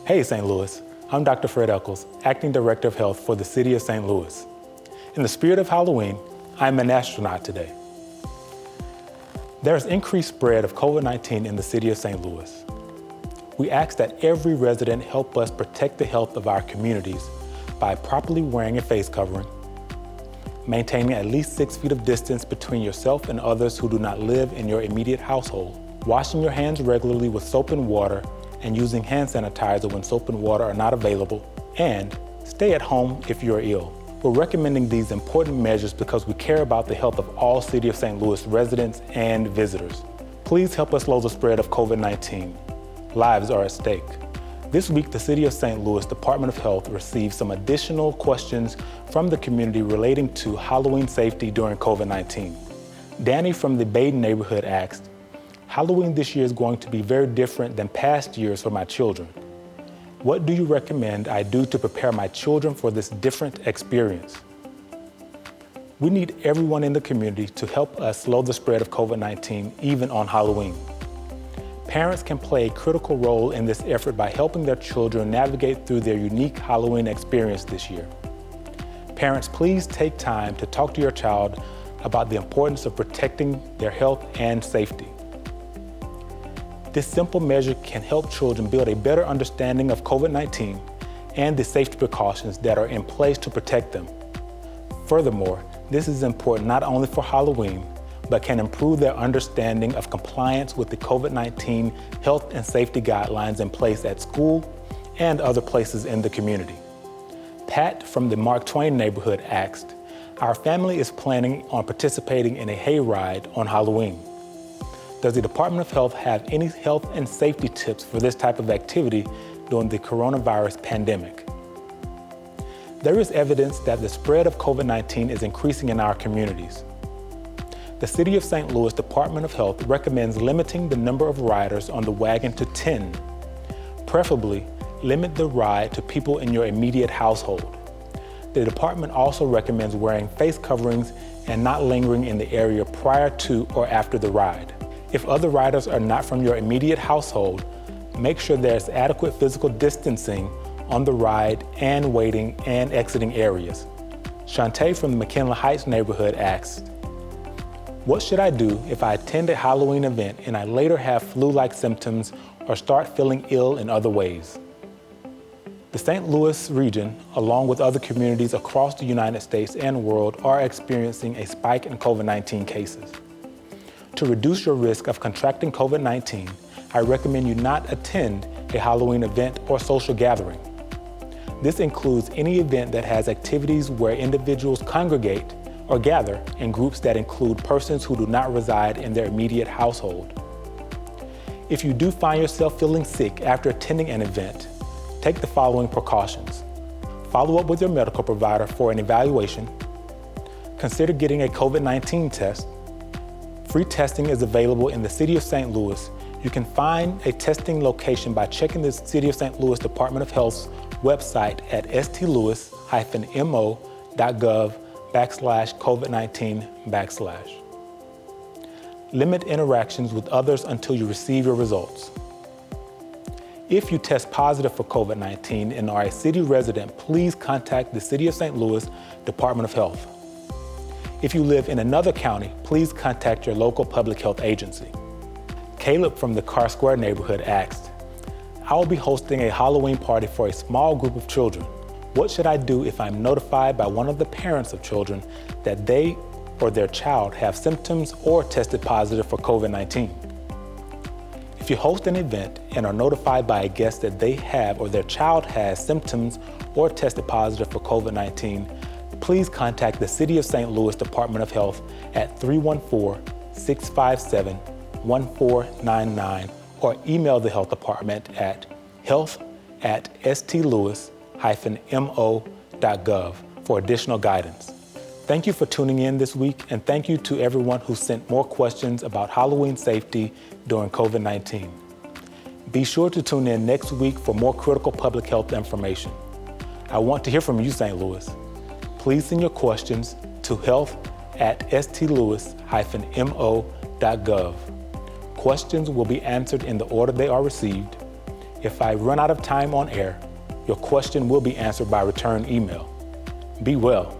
Hey St. Louis, I'm Dr. Fred Echols, Acting Director of Health for the City of St. Louis. In the spirit of Halloween, I'm an astronaut today. There's increased spread of COVID-19 in the City of St. Louis. We ask that every resident help us protect the health of our communities by properly wearing a face covering, maintaining at least 6 feet of distance between yourself and others who do not live in your immediate household, washing your hands regularly with soap and water, and using hand sanitizer when soap and water are not available, and stay at home if you're ill. We're recommending these important measures because we care about the health of all City of St. Louis residents and visitors. Please help us slow the spread of COVID-19. Lives are at stake. This week, the City of St. Louis Department of Health received some additional questions from the community relating to Halloween safety during COVID-19. Danny from the Baden Neighborhood asked, "Halloween this year is going to be very different than past years for my children. What do you recommend I do to prepare my children for this different experience?" We need everyone in the community to help us slow the spread of COVID-19 even on Halloween. Parents can play a critical role in this effort by helping their children navigate through their unique Halloween experience this year. Parents, please take time to talk to your child about the importance of protecting their health and safety. This simple measure can help children build a better understanding of COVID-19 and the safety precautions that are in place to protect them. Furthermore, this is important not only for Halloween, but can improve their understanding of compliance with the COVID-19 health and safety guidelines in place at school and other places in the community. Pat from the Mark Twain Neighborhood asked, "Our family is planning on participating in a hayride on Halloween. Does the Department of Health have any health and safety tips for this type of activity during the coronavirus pandemic?" There is evidence that the spread of COVID-19 is increasing in our communities. The City of St. Louis Department of Health recommends limiting the number of riders on the wagon to 10. Preferably, limit the ride to people in your immediate household. The department also recommends wearing face coverings and not lingering in the area prior to or after the ride. If other riders are not from your immediate household, make sure there's adequate physical distancing on the ride and waiting and exiting areas. Chante from the McKinley Heights Neighborhood asked, "What should I do if I attend a Halloween event and I later have flu-like symptoms or start feeling ill in other ways?" The St. Louis region, along with other communities across the United States and world, are experiencing a spike in COVID-19 cases. To reduce your risk of contracting COVID-19, I recommend you not attend a Halloween event or social gathering. This includes any event that has activities where individuals congregate or gather in groups that include persons who do not reside in their immediate household. If you do find yourself feeling sick after attending an event, take the following precautions. Follow up with your medical provider for an evaluation. Consider getting a COVID-19 test. Free testing is available in the City of St. Louis. You can find a testing location by checking the City of St. Louis Department of Health's website at stlouis-mo.gov/COVID-19 /. Limit interactions with others until you receive your results. If you test positive for COVID-19 and are a city resident, please contact the City of St. Louis Department of Health. If you live in another county, please contact your local public health agency. Caleb from the Carr Square Neighborhood asked, "I will be hosting a Halloween party for a small group of children. What should I do if I'm notified by one of the parents of children that they or their child have symptoms or tested positive for COVID-19? If you host an event and are notified by a guest that they have or their child has symptoms or tested positive for COVID-19, please contact the City of St. Louis Department of Health at 314-657-1499 or email the health department at health@stlouis-mo.gov for additional guidance. Thank you for tuning in this week, and thank you to everyone who sent more questions about Halloween safety during COVID-19. Be sure to tune in next week for more critical public health information. I want to hear from you, St. Louis. Please send your questions to health@stlouis-mo.gov. Questions will be answered in the order they are received. If I run out of time on air, your question will be answered by return email. Be well.